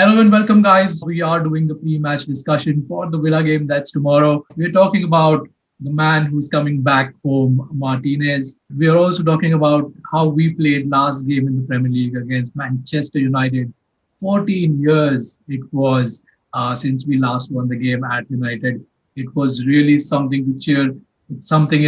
Hello and welcome, guys. We are doing the pre-match discussion for the Villa game that's tomorrow. We're talking about the man who's coming back home, Martinez. We are also talking about how we played last game in the Premier League against Manchester United. 14 years it was since we last won the game at United. It was really something to cheer. It's something,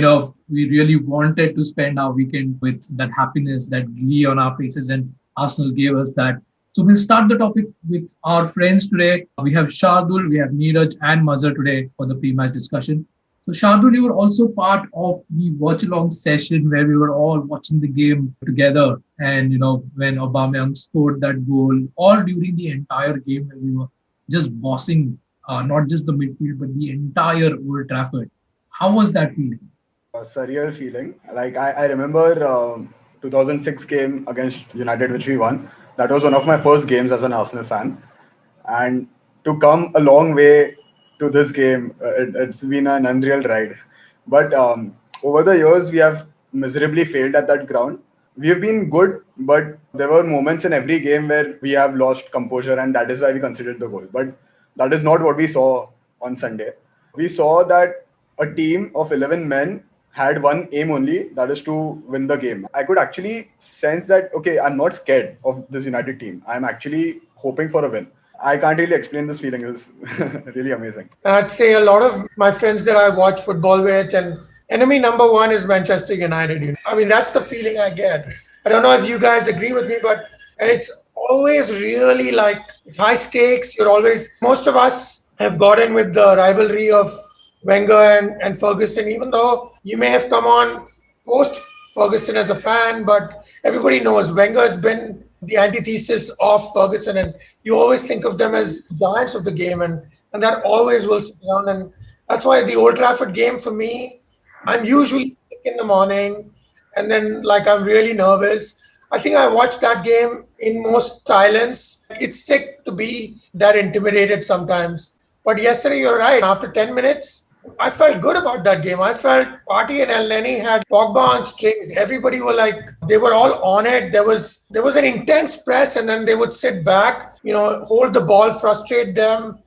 we really wanted to spend our weekend with that happiness, that glee on our faces, and Arsenal gave us that. So we'll start the topic with our friends today. We have Shardul, we have Neeraj and Mazhar today for the pre-match discussion. So Shardul, you were also part of the watch-along session where we were all watching the game together. And, when Aubameyang scored that goal, or during the entire game when we were just bossing, not just the midfield, but the entire Old Trafford. How was that feeling? A surreal feeling. Like I remember 2006 game against United, which we won. That was one of my first games as an Arsenal fan, and to come a long way to this game, it's been an unreal ride. But over the years, we have miserably failed at that ground. We have been good, but there were moments in every game where we have lost composure, and that is why we considered the goal. But that is not what we saw on Sunday. We saw that a team of 11 men had one aim only, that is to win the game. I could actually sense that, okay, I'm not scared of this United team. I'm actually hoping for a win. I can't really explain this feeling. It's really amazing. I'd say a lot of my friends that I watch football with, and enemy number one is Manchester United. I mean, that's the feeling I get. I don't know if you guys agree with me, but and it's always really like it's high stakes. Most of us have gotten with the rivalry of Wenger and Ferguson, even though you may have come on post Ferguson as a fan, but everybody knows Wenger has been the antithesis of Ferguson, and you always think of them as giants of the game, and that always will sit down. And that's why the Old Trafford game for me, I'm usually sick in the morning, and then like I'm really nervous. I think I watched that game in most silence. It's sick to be that intimidated sometimes. But yesterday, you're right. After 10 minutes, I felt good about that game. I felt Partey and El Neni had Pogba on strings. Everybody were like, they were all on it. There was an intense press, and then they would sit back, hold the ball, frustrate them,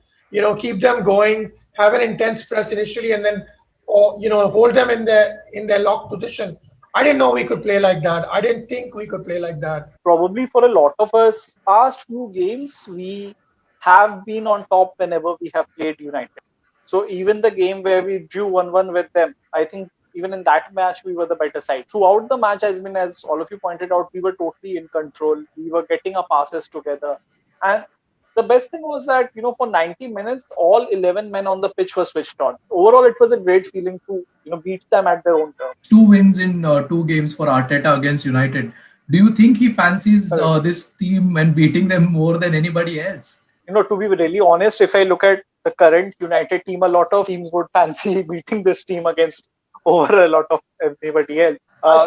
keep them going, have an intense press initially, and then, hold them in their locked position. I didn't know we could play like that. I didn't think we could play like that. Probably for a lot of us, past few games, we have been on top whenever we have played United. So even the game where we drew 1-1 with them, I think even in that match, we were the better side. Throughout the match, as all of you pointed out, we were totally in control. We were getting our passes together. And the best thing was that, for 90 minutes, all 11 men on the pitch were switched on. Overall, it was a great feeling to, beat them at their own terms. 2 wins in 2 games for Arteta against United. Do you think he fancies this team and beating them more than anybody else? To be really honest, if I look at the current United team, a lot of teams would fancy beating this team against over a lot of everybody else. I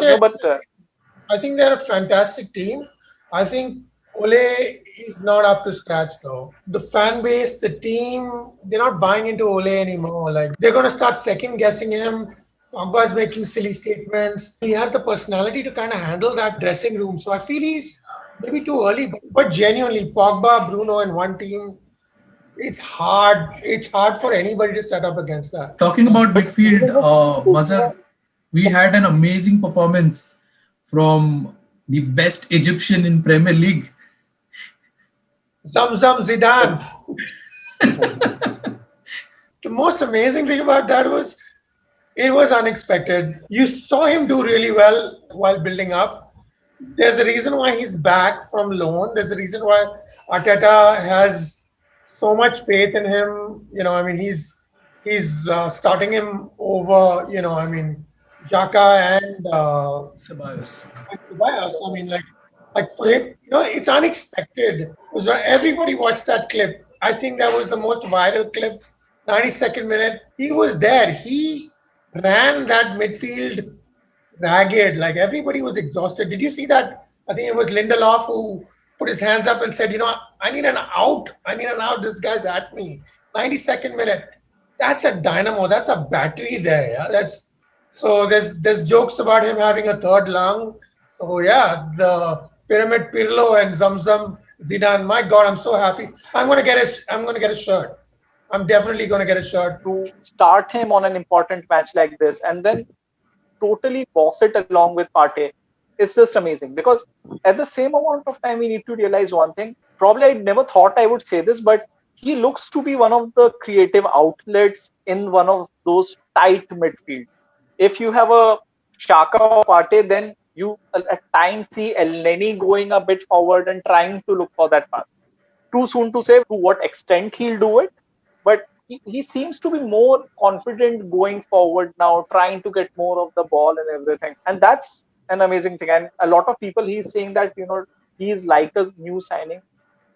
think they're a fantastic team. I think Ole is not up to scratch though. The fan base, the team, they're not buying into Ole anymore. Like they're going to start second guessing him. Pogba is making silly statements. He has the personality to kind of handle that dressing room. So I feel he's maybe too early, but genuinely, Pogba, Bruno, and one team. It's hard. It's hard for anybody to set up against that. Talking about midfield, Mazhar, we had an amazing performance from the best Egyptian in Premier League. Zamzam Zidane. The most amazing thing about that was it was unexpected. You saw him do really well while building up. There's a reason why he's back from loan. There's a reason why Arteta has so much faith in him. He's starting him over, Xhaka and Ceballos. Like for him, it's unexpected. So everybody watched that clip. I think that was the most viral clip, 92nd minute. He was there. He ran that midfield ragged. Like everybody was exhausted. Did you see that? I think it was Lindelof who put his hands up and said, I need an out. I need an out. This guy's at me. 92nd minute. That's a dynamo. That's a battery there. Yeah? There's jokes about him having a third lung. So yeah, the Pyramid Pirlo and Zamzam Zidane, my God, I'm so happy. I'm gonna get a shirt. I'm definitely gonna get a shirt. To start him on an important match like this and then totally boss it along with Partey, it's just amazing. Because at the same amount of time, we need to realize one thing. Probably I never thought I would say this, but he looks to be one of the creative outlets in one of those tight midfield. If you have a Shaka or Partey, then you at times see Elneny going a bit forward and trying to look for that pass. Too soon to say to what extent he'll do it, but he seems to be more confident going forward now, trying to get more of the ball and everything. And that's an amazing thing. And a lot of people, he's saying that, he's like a new signing.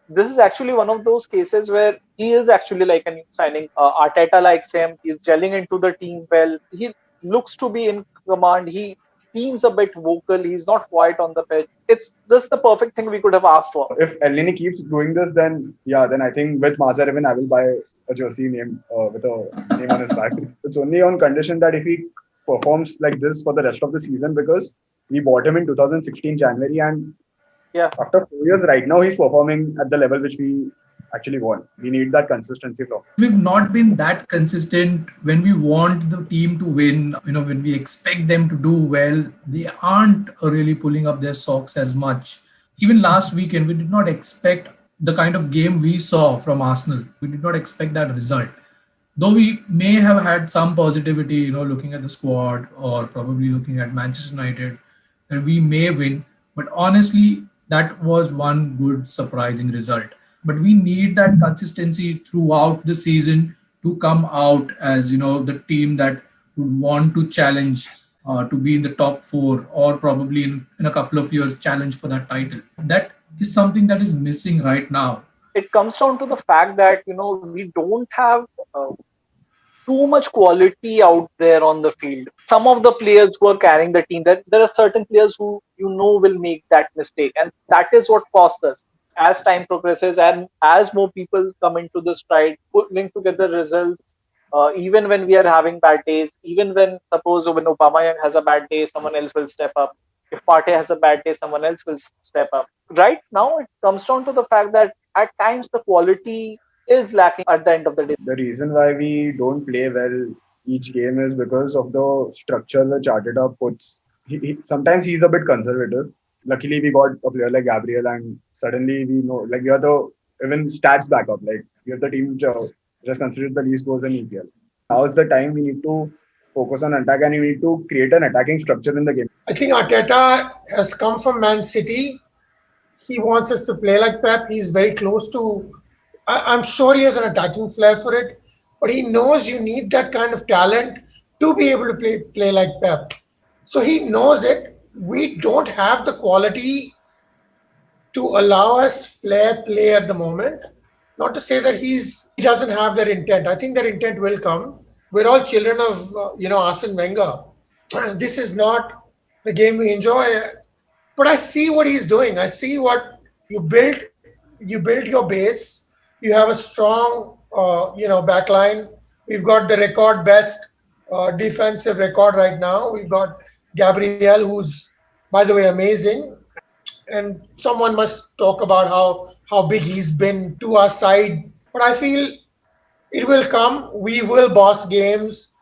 This is actually one of those cases where he is actually like a new signing. Arteta likes him. He's gelling into the team well. He looks to be in command. He seems a bit vocal. He's not quiet on the pitch. It's just the perfect thing we could have asked for. If Elneny keeps doing this, then yeah, then I think with Mazaravan, I will buy a jersey name with a name on his back. It's only on condition that if he performs like this for the rest of the season, because we bought him in 2016 January, and Yeah. after 4 years, right now he's performing at the level which we actually want. We need that consistency from. We've not been that consistent when we want the team to win. When we expect them to do well, they aren't really pulling up their socks as much. Even last weekend, we did not expect the kind of game we saw from Arsenal. We did not expect that result. Though we may have had some positivity, looking at the squad or probably looking at Manchester United, that we may win. But honestly, that was one good surprising result. But we need that consistency throughout the season to come out as the team that would want to challenge to be in the top four, or probably in a couple of years challenge for that title. That is something that is missing right now. It comes down to the fact that we don't have too much quality out there on the field. Some of the players who are carrying the team, that there are certain players who will make that mistake, and that is what costs us. As time progresses and as more people come into the stride, putting together results, even when we are having bad days, even when suppose when Obama has a bad day, someone else will step up. If Partey has a bad day, someone else will step up. Right now, it comes down to the fact that at times the quality is lacking at the end of the day. The reason why we don't play well each game is because of the structure the Arteta puts. Sometimes he's a bit conservative. Luckily, we got a player like Gabriel, and suddenly we know, like, we are the even stats back up. Like, we have the team which just considered the least goals in EPL. Now is the time we need to focus on attack, and we need to create an attacking structure in the game. I think Arteta has come from Man City. He wants us to play like Pep. He's very close to. I'm sure he has an attacking flair for it, but he knows you need that kind of talent to be able to play like Pep. So he knows it. We don't have the quality to allow us flair play at the moment. Not to say that he doesn't have that intent. I think that intent will come. We're all children of Arsene Wenger. This is not the game we enjoy. But I see what he's doing. I see what you built. You built your base. You have a strong, backline. We've got the record best defensive record right now. We've got Gabriel, who's, by the way, amazing. And someone must talk about how big he's been to our side. But I feel it will come. We will boss games.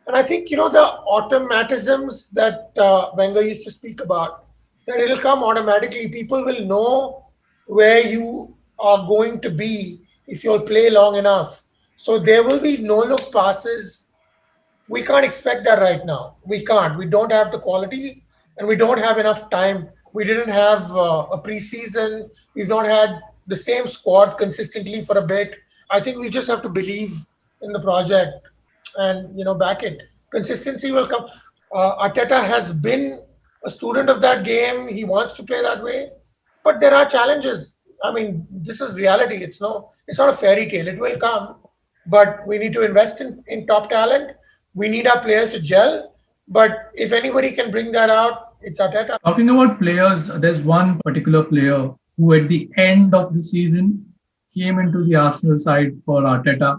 And I think, the automatisms that Wenger used to speak about, that it'll come automatically. People will know where you are going to be if you'll play long enough. So there will be no look passes. We can't expect that right now. We can't. We don't have the quality, and we don't have enough time. We didn't have a preseason. We've not had the same squad consistently for a bit. I think we just have to believe in the project and back it. Consistency will come. Arteta has been a student of that game. He wants to play that way, but there are challenges. I mean, this is reality. It's not a fairy tale. It will come, but we need to invest in top talent. We need our players to gel. But if anybody can bring that out, it's Arteta. Talking about players, there's one particular player who at the end of the season came into the Arsenal side for Arteta,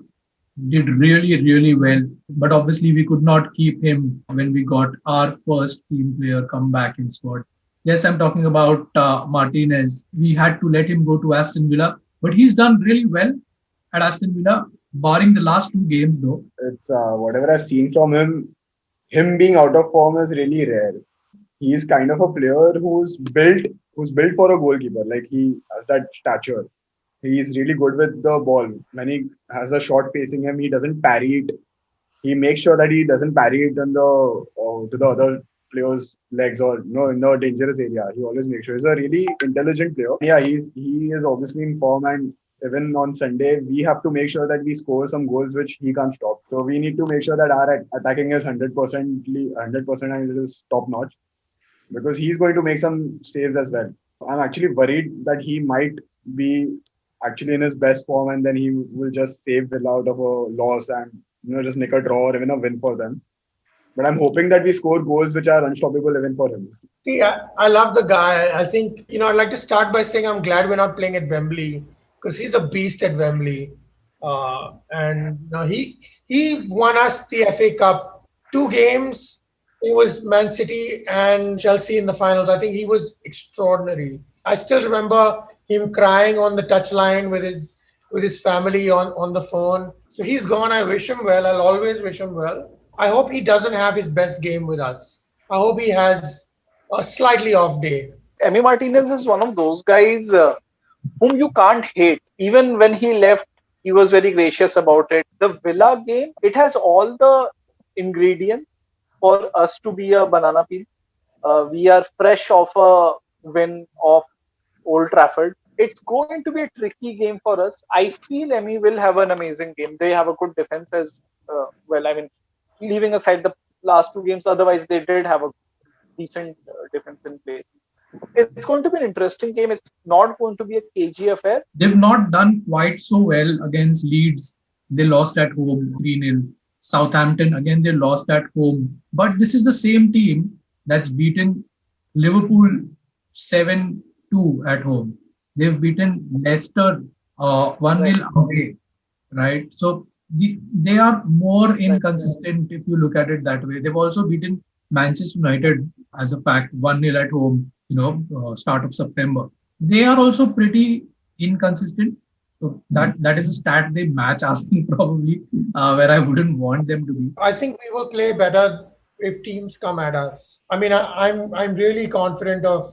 did really, really well. But obviously we could not keep him when we got our first team player come back in squad. Yes, I'm talking about Martinez. We had to let him go to Aston Villa, but he's done really well at Aston Villa, barring the last two games, though. It's whatever I've seen from him being out of form is really rare. He's kind of a player who's built for a goalkeeper. Like he has that stature. He's really good with the ball. When he has a shot facing him, he doesn't parry it. He makes sure that he doesn't parry it on the to the other player's legs or in the dangerous area. He always makes sure he's a really intelligent player. Yeah, he is obviously in form, and even on Sunday we have to make sure that we score some goals which he can't stop. So we need to make sure that our attacking is 100% and it is top notch because he's going to make some saves as well. I'm actually worried that he might be actually in his best form and then he will just save Villa out of a loss and just nick a draw or even a win for them. But I'm hoping that we score goals which are unstoppable even for him. See, I love the guy. I think, I'd like to start by saying I'm glad we're not playing at Wembley because he's a beast at Wembley. And he won us the FA Cup 2 games. It was Man City and Chelsea in the finals. I think he was extraordinary. I still remember him crying on the touchline with his family on the phone. So he's gone. I wish him well. I'll always wish him well. I hope he doesn't have his best game with us. I hope he has a slightly off day. Emi Martinez is one of those guys whom you can't hate. Even when he left, he was very gracious about it. The Villa game, it has all the ingredients for us to be a banana peel. We are fresh off a win off Old Trafford. It's going to be a tricky game for us. I feel Emi will have an amazing game. They have a good defense as well. I mean, leaving aside the last 2 games, otherwise they did have a decent defense in play. It's going to be an interesting game. It's not going to be a cagey affair. They've not done quite so well against Leeds. They lost at home 3-0. Southampton, again, they lost at home. But this is the same team that's beaten Liverpool 7-2 at home. They've beaten Leicester 1-0 away, right? So they are more inconsistent if you look at it that way. They've also beaten Manchester United as a fact 1-0 at home, start of September. They are also pretty inconsistent. So that is a stat they match Arsenal probably, where I wouldn't want them to be. I think we will play better if teams come at us. I mean, I'm really confident of,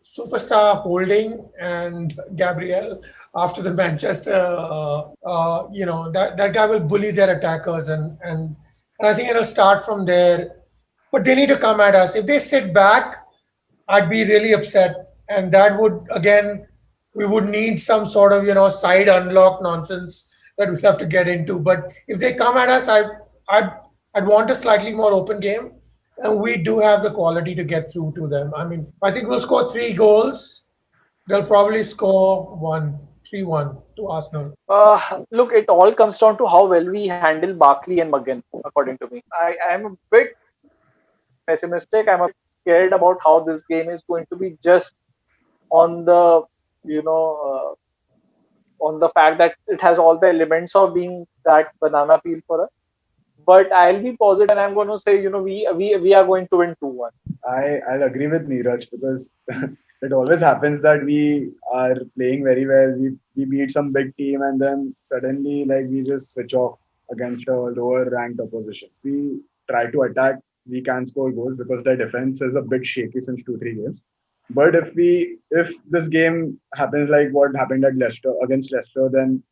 superstar Holding and Gabriel after the Manchester. That guy will bully their attackers, and I think it'll start from there. But they need to come at us. If they sit back, I'd be really upset, and that would again. We would need some sort of, side unlock nonsense that we have to get into. But if they come at us, I'd want a slightly more open game. And we do have the quality to get through to them. I mean, I think we'll score 3 goals. They'll probably score 3-1 to Arsenal. Look, it all comes down to how well we handle Barkley and McGinn, according to me. I am a bit pessimistic. I'm a bit scared about how this game is going to be just on the on the fact that it has all the elements of being that banana peel for us. But I'll be positive and I'm going to say, we are going to win 2-1. I'll agree with Neeraj because it always happens that we are playing very well. We beat some big team and then suddenly we just switch off against a lower ranked opposition. We try to attack, we can score goals because their defense is a bit shaky since 2-3 games. But if this game happens like what happened at against Leicester, then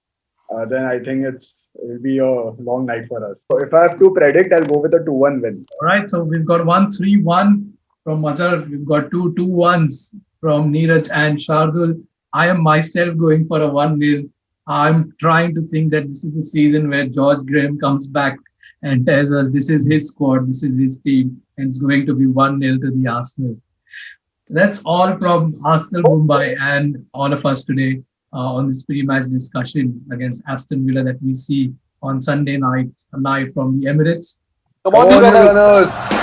I think it'll be a long night for us. So if I have to predict, I'll go with a 2-1 win. All right, so we've got 1-3-1 from Mazhar. We've got 2-2-1s from Neeraj and Shardul. I am myself going for a 1-0. I'm trying to think that this is the season where George Graham comes back and tells us this is his squad, this is his team, and it's going to be 1-0 to the Arsenal. That's all from Arsenal Mumbai and all of us today on this pre-match discussion against Aston Villa that we see on Sunday night live from the Emirates. Come on, you Gunners!